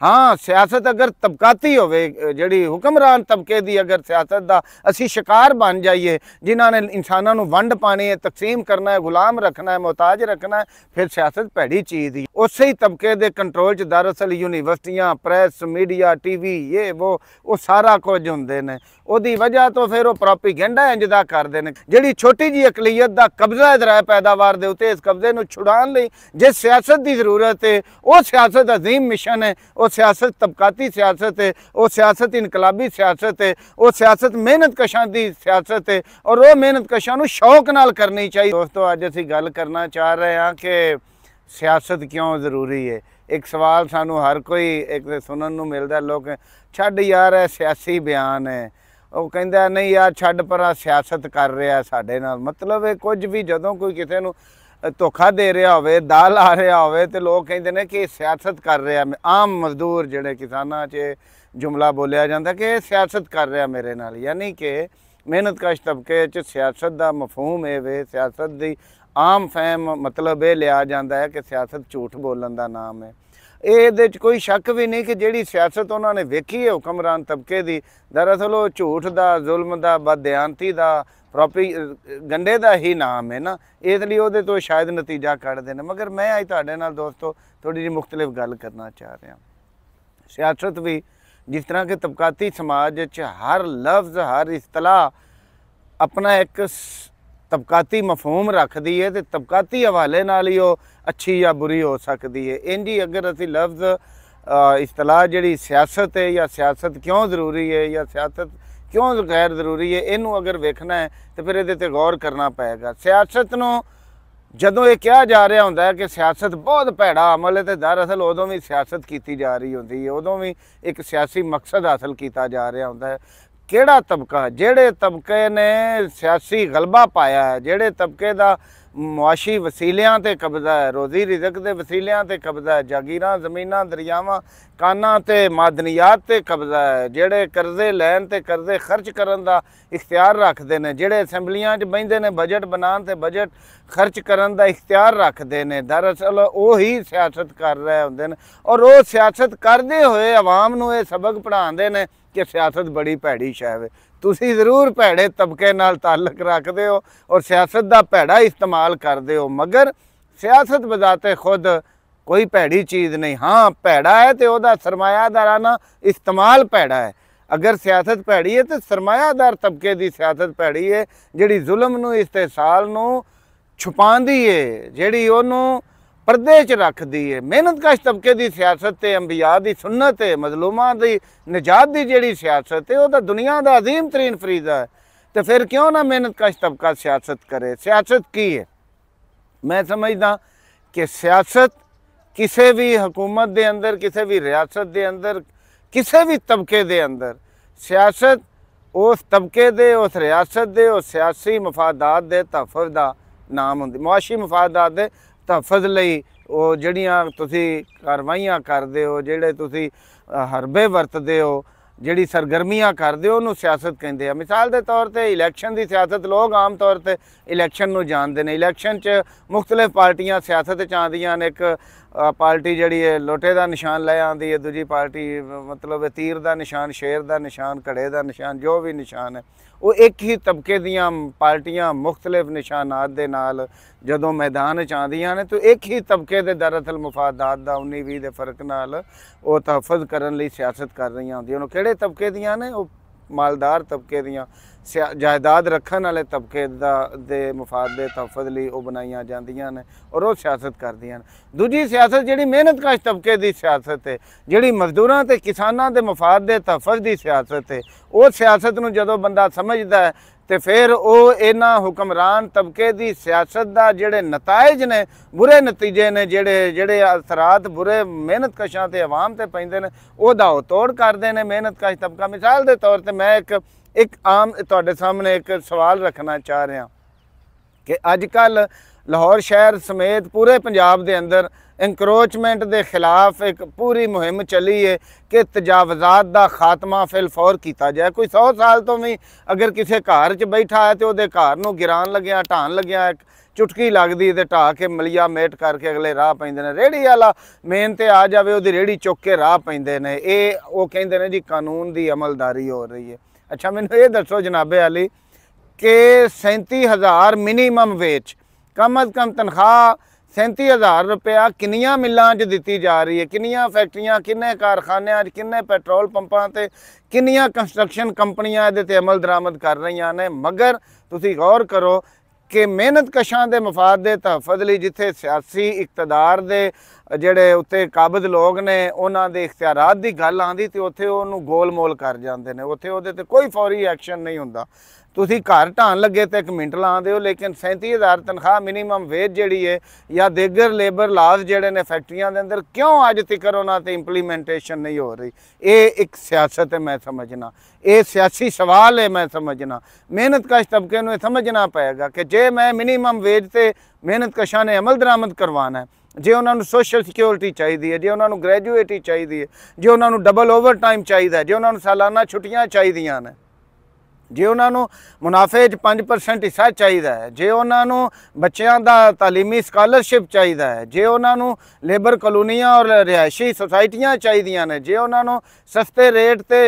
हाँ सियासत अगर तबकाती होवे जिहड़ी हुक्मरान तबके दी अगर सियासत दा असी शिकार बन जाइए जिन्हां ने इंसानां नूं वंड पानी है तकसीम करना है गुलाम रखना है मोहताज रखना है फिर सियासत भैड़ी चीज़ ही उस ही तबके दे कंट्रोल च दरअसल यूनीवर्सिटियां प्रेस मीडिया टीवी ये वो सारा कुछ हुंदे ने उहदी वजह तो फिर वो प्रोपीगेंडा इंज दा करदे ने जिहड़ी छोटी जी अकलीयत दा कब्जा है दराए पैदावार दे उत्ते इस कब्जे नूं छुड़ाउण लई जिस सियासत दी जरूरत है वो सियासत अजीम मिशन है वो सियासत तबकाती सियासत है वो सियासत इनकलाबी सियासत है वो सियासत मेहनत कशां दी सियासत है और वो मेहनत कशां नूं शौक नाल करनी चाहिए। दोस्तों अज असीं गल करना चाह रहे हैं कि सियासत क्यों जरूरी है। एक सवाल सानू हर कोई एक सुनन नूं मिलदा लोग छड्ड यार है सियासी बयान है वो कहंदा नहीं यार छड्ड पर सियासत कर रहा साडे नाल मतलब है कुछ भी जदों कोई किसी नूं धोखा दे रहा होवे दाल आ रहा होवे ते लोग कहंदे ने कि सियासत कर रहा आम मजदूर जिहड़े किसानां च जुमला बोलिया जाता कि सियासत कर रहा मेरे नाल यानी कि मेहनतकश तबके च सियासत दा मफहूम है वे सियासत दी आम फहम मतलब ये लिया जाता है कि सियासत झूठ बोलन का नाम है। ये कोई शक भी नहीं कि जिहड़ी सियासत उन्होंने वेखी है हुक्मरान तबके की दरअसल वो झूठ का जुल्म का बदयानती का प्रॉपी गंडे का ही नाम है ना इसलिए वो तो शायद नतीजा कढ़ते हैं। मगर मैं अज तुहाडे नाल दोस्तों थोड़ी जी मुख्तलिफ गल करना चाह रहा सियासत भी जिस तरह के तबकाती समाज हर लफ्ज़ हर इस्तलाह अपना एक तबकाती मफहूम रखती है तो तबकाती हवाले नाल ही वो अच्छी या बुरी हो सकती है। इंज ही अगर असी लफ्ज़ इस्तलाह जिहड़ी सियासत है या सियासत क्यों ज़रूरी है या सियासत क्यों गैर ज़रूरी है इनू अगर वेखना है तो फिर ये गौर करना पेगा। सियासत नूं जदों ये कहा जा रहा होंदा है कि सियासत बहुत भैड़ा अमल है तो दरअसल उदों भी सियासत की जा रही होंदी है उदों भी एक सियासी मकसद हासिल किया जा रहा होंदा है। किहड़ा तबका जिहड़े तबके ने सियासी गलबा पाया है जिहड़े तबके का मुआशी वसीलियां ते कब्जा है रोज़ी रिजक के वसीलियां ते कब्जा है जागीरां ज़मीनां दरियावां काना ते मादनियात ते कब्जा है जिहड़े कर्जे लैन ते कर्जे खर्च करन दा इख्तियार रखते हैं जिहड़े असैंबलियां च बहिंदे ने बजट बनान ते बजट खर्च करन दा इख्तियार रखते हैं दरअसल वो ही सियासत कर रहे होंदे ने और वो सियासत करते हुए आवाम नूं ये सबक पढ़ाते हैं कि सियासत बड़ी भैड़ी शै है तुसी ज़रूर भैड़े तबके नाल ताल्लुक रखते हो और सियासत का भैड़ा इस्तेमाल करते हो मगर सियासत बजाते खुद कोई भैड़ी चीज़ नहीं। हाँ भैड़ा है तो वह सरमायादाराना इस्तेमाल भैड़ा है। अगर सियासत भैड़ी है तो सरमायादार तबके की सियासत भैड़ी है जिहड़ी जुल्म नूं इस्तेसाल नूं छुपांदी है जिहड़ी उहनूं पर्दे च रखती है। मेहनतकश तबके की सियासत है अंबिया की सुन्नत है मजलूमां की निजात की जिहड़ी सियासत है वह तो दुनिया का अजीम तरीन फरीदा है तो फिर क्यों ना मेहनतकश तबका सियासत करे। सियासत की है मैं समझदा कि सियासत किसी भी हुकूमत के अंदर किसी भी रियासत के अंदर किसी भी तबके के अंदर सियासत उस तबके दे उस रियासत दे उस सियासी मफादात के तहफ़्फ़ुज़ का नाम होंदी मुआशी मफादात के तहफ़्फ़ुज़ लई वो जिहड़ियां तुसी कार्रवाइयां करदे हो जिहड़े तुसी हरबे वरतदे हो जिहड़ी सरगर्मियां करदे हो उहनूं सियासत कहिंदे आ। मिसाल के तौर पर इलैक्शन की सियासत लोग आम तौर पर इलैक्शन नूं जानदे ने। इलैक्शन च मुख्तलिफ पार्टियां सियासत च आंदियां ने। एक पार्टी जिहड़ी है लोटे का निशान लै आंदी है दूजी पार्टी मतलब तीर का निशान शेर का निशान घड़े का निशान जो भी निशान है वो एक ही तबके दियां पार्टियां मुख्तलिफ निशानात दे नाल जदों मैदान च आंदियां ने तो एक ही तबके दे दरअसल मुफादात दा 19-20 दे फर्क नाल वो तहफ़्फ़ुज़ करन लई सियासत कर रही होंदियां। उन्होंने किहड़े तबके दियां ने वो मालदार तबके दियां जायदाद रखन वाले तबके दे मुफाद दे तहफ़्फ़ुज़ लई वो बनाईयां जांदियां ने और वो सियासत करदियां ने। दूजी सियासत जिहड़ी मेहनतकश तबके की सियासत है जिहड़ी मजदूरां ते किसानां दे मुफाद दे तहफ़्फ़ुज़ की सियासत है वो सियासत नूं जदों बंदा समझदा है तो फिर वो इन्हां हुक्मरान तबके की सियासत का जिहड़े नताइज ने बुरे नतीजे ने जिहड़े असरात बुरे मेहनतकशां ते अवाम ते पैंदे ने ओहदा तोड़ करदे ने मेहनतकश तबका। मिसाल के तौर पर मैं एक आम तुहाडे सामने एक सवाल रखना चाह रहा कि अजकल लाहौर शहर समेत पूरे पंजाब के अंदर इंक्रोचमेंट के खिलाफ एक पूरी मुहिम चली है कि तजावजात का खात्मा फिल फौर किया जाए। कोई 100 साल तो भी अगर किसी घर च बैठा है तो वो घर को गिरान लग्या ढाण लग्या एक चुटकी लगती तो ढा के मलिया मेट करके अगले राह पेंदे ने। रेहड़ी वाला मेन तो आ जाए वो रेहड़ी चुक के राह पेंदे ने। ये वो कहते हैं जी कानून की अमलदारी हो रही है। अच्छा मैनू ये दसो जनाबे अली कि 37,000 मिनीमम वेज कम अज़ कम तनख्वाह 37,000 रुपया किनिया मिलों च दी जा रही है, किनिया फैक्ट्रियां किन्ने कारखाने किन्ने पेट्रोल पंपां ते किनिया कंस्ट्रक्शन कंपनियां इहदे ते अमल दरामद कर रही ने। मगर तुसी गौर करो कि मेहनत कशां दे मफाद दे तहफ़्फ़ुज़ लई जिथे सियासी इकतदार दे जिहड़े उत्ते काबिज लोग ने उन्हां दे इख्तियारात दी गल आंदी ते उत्थे उहनूं गोल मोल कर जांदे ने, उत्थे उहदे ते कोई फौरी एक्शन नहीं हुंदा। तुसी घर ढाण लगे तो 1 मिनट ला दो, लेकिन 37,000 तनख्वाह मिनीमम वेज जिहड़ी है या दीगर लेबर लाज जिहड़े ने फैक्ट्रियां दे अंदर क्यों अज तक उन्हां ते इंप्लीमेंटेशन नहीं हो रही? ये एक सियासत है मैं समझना, ये सियासी सवाल है मैं समझना। मेहनत कश तबके नूं समझना पेगा कि जे मैं मिनीमम वेज ते मेहनत कशां ने अमल दरामद करवाना है, जे उन्होंने सोशल सिक्योरिटी चाहिए है, जे उन्होंने ग्रैजुएटी चाहिए है, जे उन्होंने डबल ओवर टाइम चाहिए, जे उन्होंने सालाना छुट्टियां चाहिए ने, जे उन्होंने मुनाफे 5% हिस्सा चाहिए है, जे उन्होंने बच्चों का तालीमी स्कॉलरशिप चाहिए है, जे उन्होंने लेबर कॉलोनियां और रिहायशी सोसाइटियां चाहिए ने, जे उन्होंने सस्ते रेट ते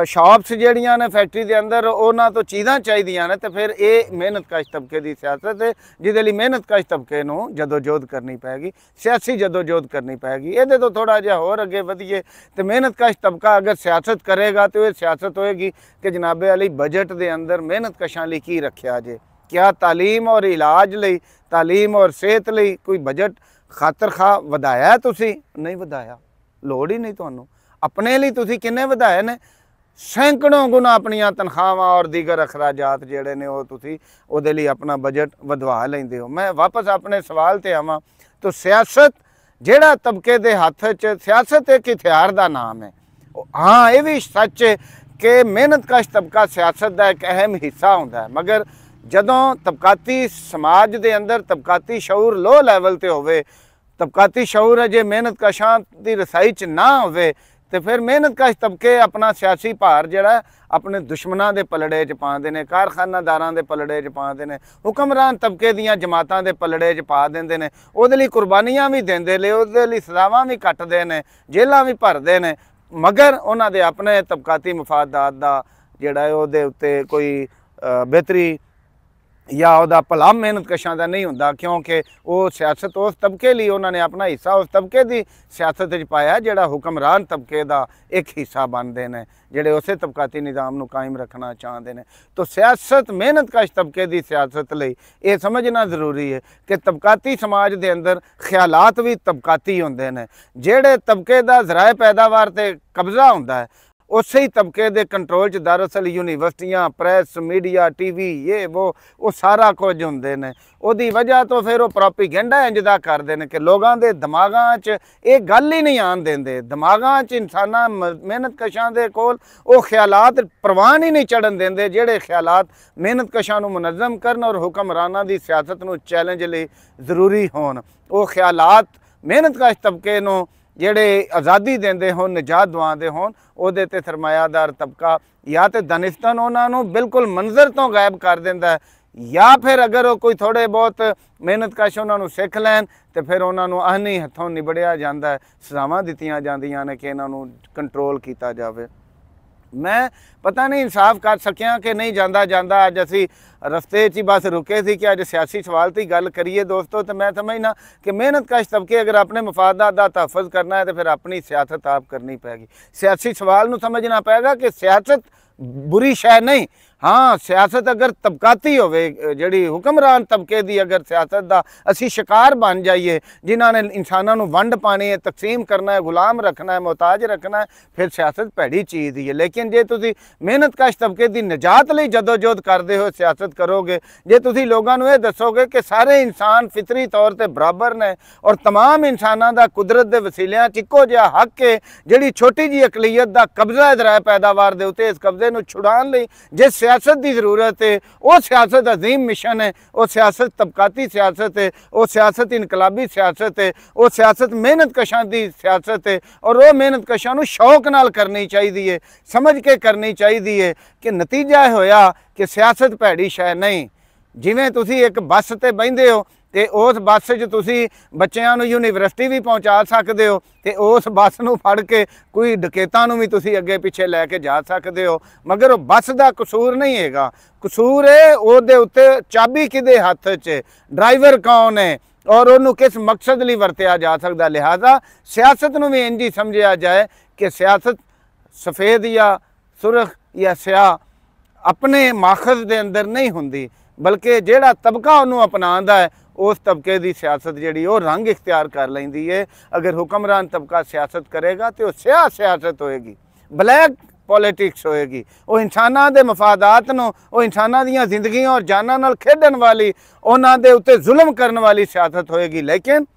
शॉप्स जड़ियां ने फैक्ट्री के अंदर उन्होंने तो चीज़ां चाहिए ने, तो फिर ये मेहनत कश तबके की सियासत है जिहदे लई मेहनत कश तबके नूं जदोजहद करनी पैगी, सियासी जदोजहद करनी पैगी। ये तो थोड़ा जिहा होर अगे वधिए तो मेहनत कश तबका अगर सियासत करेगा तो ये सियासत होएगी कि जनाबे अली बजट के अंदर मेहनत कशां लई की रखिया जे? क्या तालीम और इलाज लई, तालीम और सेहत लई कोई बजट खातर खा वधाया? तुसी नहीं वधाया, लोड़ ही नहीं तुहानूं। अपने लिए तुसी किन्ने वधाए ने? सैकड़ों गुना अपनियां तनख्वाहां और दीगर अखराजात जिहड़े ने वो तुसी उहदे लई अपना बजट वधवा लैंदे हो। मैं वापस अपने सवाल ते आवां तो सियासत जिहड़ा तबके दे हत्थ च, सियासत एक हथियार दा नाम है। हाँ ये भी सच है कि मेहनत कश तबका सियासत का एक अहम हिस्सा होंदा है, मगर जदों तबकाती समाज के अंदर तबकाती शऊर लो लैवल ते होवे, तबकाती शऊर अजे मेहनत कशां दी रसाई च ना होवे, तो फिर मेहनत कश तबके अपना सियासी भार जिहड़ा अपने दुश्मनां दे पलड़े च पाते हैं, कारखानादारां दे पलड़े च पाते हैं, हुक्मरान तबके दियां जमातां दे पलड़े च पा देंदे ने, उहदे लई कुर्बानियां भी देंदे ने, उहदे लई सज़ावां भी कट्टदे ने, जेलां भी भरदे ने, मगर उन्हां दे अपने तबकाती मफादात दा जिहड़ा है उहदे उत्ते कोई बेहतरी या उहदा भला मेहनत कशां दा नहीं हुंदा, क्योंकि वो सियासत उस तबके लिए उन्होंने अपना हिस्सा उस तबके की सियासत च पाया जिहड़ा हुक्मरान तबके का एक हिस्सा बनते हैं, जिहड़े उस तबकाती निज़ाम नूं कायम रखना चाहते हैं। तो सियासत मेहनत कश तबके की सियासत लई ये समझना जरूरी है कि तबकाती समाज के अंदर ख्यालात भी तबकाती होंदे ने। जिहड़े तबके का ज़राए पैदावार ते कब्जा हुंदा है उस ही तबके के कंट्रोल च दरअसल यूनिवर्सिटियां, प्रेस, मीडिया, टीवी ये वो सारा कुछ होंदे ने। उहदी वजह तो फिर वो प्रोपीगेंडा इंजदा करते हैं कि लोगों के दिमागां च ये गल ही नहीं आन देंदे, दिमागां च इंसानां मेहनत कशां दे कोल वो ख्यालात प्रवान ही नहीं चढ़न देंदे जिहड़े ख्यालात मेहनत कशां नूं मुनज़्ज़म करन और हुक्मरानां दी सियासत नूं चैलेंज लई ज़रूरी होण। वो ख्यालात मेहनत कश तबके नूं जिहड़े आज़ादी देंदे होण, निजात दवांदे होण, उहदे ते सरमायादार तबका या तो दानिस्तान उन्होंने बिल्कुल मंजर तो गायब कर देंदा है, या फिर अगर वो कोई थोड़े बहुत मेहनत कश उन्होंने सीख लैन तो फिर उन्होंने आहनी हथों निबड़िया जाता है, सज़ावां दित्तियां जांदियां ने कि इन्हों कंट्रोल किया जाए। मैं पता नहीं इंसाफ कर सकिया कि नहीं जाता जाता अज असी रस्ते च ही बस रुके थे कि अज सियासी सवाल की गल करिए दोस्तों, तो मैं समझना कि मेहनत कश तबके अगर अपने मफादात का तहफ़्फ़ुज़ करना है तो फिर अपनी सियासत आप करनी पैगी। सियासी सवाल नूं समझना पेगा कि सियासत बुरी शै नहीं, हाँ सियासत अगर तबकाती होवे जिहड़ी हुक्मरान तबके की अगर सियासत का असी शिकार बन जाइए जिन्हों ने इंसानों नूं वंड पानी है, तकसीम करना है, गुलाम रखना है, मोहताज रखना है, फिर सियासत भैड़ी चीज़ ही है। लेकिन जे तुसी मेहनत कश तबके की निजात लई जदोजहद करते हो सियासत करोगे, जे तुसी लोगों नूं ये दसोगे कि सारे इंसान फितरी तौर पर बराबर ने और तमाम इंसानों का कुदरत के वसीलियां इक्को जिहा हक है, जिहड़ी छोटी जी अकलीयत का कब्जा ज़राए पैदावार दे उत्ते इस कब्जे नूं छुड़ाउण लई जिस सियासत की जरूरत है वो सियासत अजीम मिशन है, वो सियासत तबकाती सियासत है, वो सियासत इनकलाबी सियासत है, वो सियासत मेहनत कशां की सियासत है। और वो मेहनत कशां नूं शौक नाल करनी चाहिए, समझ के करनी चाहिए कि नतीजा होया कि सियासत भैड़ी शै नहीं। जिवें तुसीं एक बस ते बहिंदे हो तो उस बस च तुसीं बच्चों नूं यूनीवर्सिटी भी पहुँचा सकते हो, तो उस बस नूं फड़ के कोई डकैतां नूं भी तुसीं अगे पिछे लैके जा सकते हो। मगर वो बस का कसूर नहीं हैगा, कसूर है उहदे उत्ते चाबी किहदे हत्थ च, ड्राइवर कौन है और उन्होंने किस मकसद लिए वरत्या जा सकता। लिहाजा सियासत नूं भी इंज ही समझिया जाए कि सियासत सफ़ेद या सुरख या स्याह अपने माखज़ के अंदर नहीं होंदी, बल्कि जिहड़ा तबका उन्होंने अपनाता है उस तबके की सियासत जिहड़ी वो रंग इख्तियार कर लैंदी है। अगर हुक्मरान तबका सियासत करेगा तो वह स्याह सियासत होएगी, ब्लैक पॉलिटिक्स होएगी। वो इंसानां दे मफादात नूं, वो इंसानां दीयां जिंदगियां और जानां नाल खेडण वाली, उन्हां दे उत्ते जुल्म करन वाली सियासत होएगी। लेकिन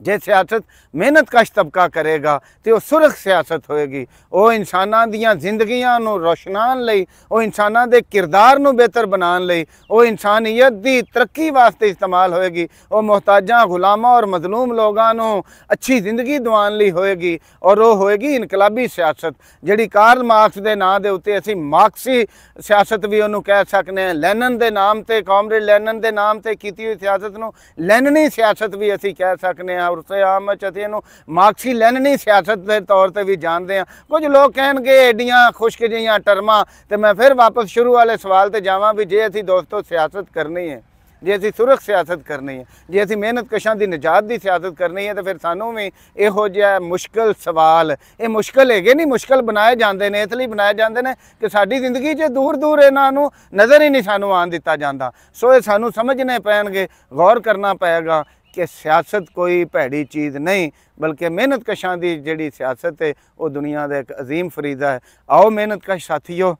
जे सियासत मेहनत कश तबका करेगा तो वह सुरख सियासत होएगी। वो इंसानां दीयां जिंदगियां नूं रोशनान लई, वो इंसानां दे किरदार नूं बेहतर बनाउण लई, वो इंसानियत दी तरक्की वास्ते इस्तेमाल होएगी। वो मुहताजां, गुलामां और मजलूम लोगां नूं अच्छी जिंदगी दिवाउण लई होएगी। और वो होएगी इनकलाबी सियासत, जिहड़ी कार्ल मार्क्स दे नां दे उत्ते असीं मार्क्सी सियासत भी उहनूं कह सकने हैं। लैनन दे नाम ते, कॉमरेड लैनन दे नाम ते कीती हुई सियासत नूं लैननी सियासत भी असीं कह सकने हैं। उसे आम असीं मार्क्सी लैननी सियासत के तौर पर भी जानते हैं। कुछ लोग कहणगे एडियां खुश्क जिहियां टर्मां, तो मैं फिर वापस शुरू वाले सवाल ते जावां भी जे असीं दोस्तों सियासत करनी है, जे असीं सुरख सियासत करनी है, जे असीं मेहनत कशां की निजात की सियासत करनी है, तो फिर सानूं भी इहो जिहा मुश्किल सवाल, ये मुश्किल है नहीं, मुश्किल बनाए जाते हैं इसलिए बनाए जाते हैं कि साडी जिंदगी च दूर दूर इन्हां नूं नज़र ही नहीं सानूं आन दिता जाता। सो ये सानूं समझने पैणगे, गौर करना पएगा कि सियासत कोई भैड़ी चीज़ नहीं, बल्कि मेहनत कशां की जिहड़ी सियासत है वो दुनिया का एक अजीम फरीदा है। आओ मेहनत कश साथियों,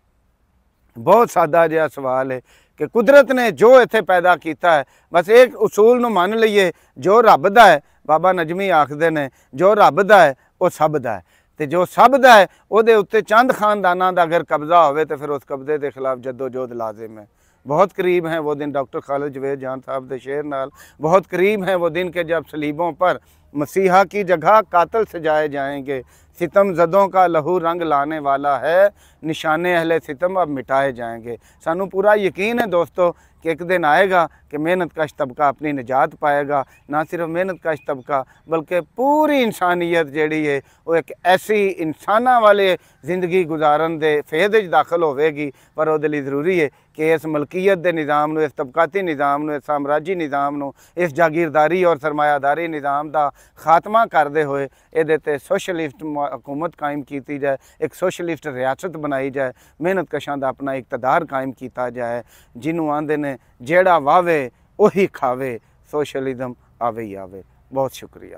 बहुत सादा जिहा सवाल है कि कुदरत ने जो इत्थे पैदा किया है, बस एक उसूल नूं मान लईए, जो रब दा है, बाबा नजमी आखदे ने जो रब दा है वो सब दा है, तो जो सब दा है उहदे उत्ते चंद खानदानां दा अगर कब्जा होवे तो फिर उस कब्जे के खिलाफ जद्दोजहद लाजिम है। बहुत करीब हैं वो दिन डॉक्टर खालिद जवेद जान साहब के शेर नाल, बहुत करीब हैं वो दिन के जब सलीबों पर मसीहा की जगह कातल सजाए जाएंगे। सितम ज़दों का लहू रंग लाने वाला है, निशाने अहले सितम अब मिटाए जाएंगे। सानू पूरा यकीन है दोस्तों कि एक दिन आएगा कि मेहनत कश तबका अपनी निजात पाएगा। ना सिर्फ मेहनत कश तबका बल्कि पूरी इंसानियत जिहड़ी है वो एक ऐसी इंसाना वाले जिंदगी गुजारन दे फेद च दाखिल होवेगी। पर उहदे लई जरूरी है कि इस मलकीयत के निज़ाम नूं, इस तबकाती निज़ाम नूं, इस साम्राजी निज़ाम नूं, इस जागीरदारी और सरमायादारी निज़ाम का खात्मा करते हुए इहदे ते सोशलिस्ट हुकूमत कायम की जाए, एक सोशलिस्ट रियासत बनाई जाए, मेहनत कशां दा अपना इकतदार कायम किया जाए, जिन्हों आंदे ने जेड़ा वावे उही खावे, सोशलिज्म आवे ही आवे। बहुत शुक्रिया।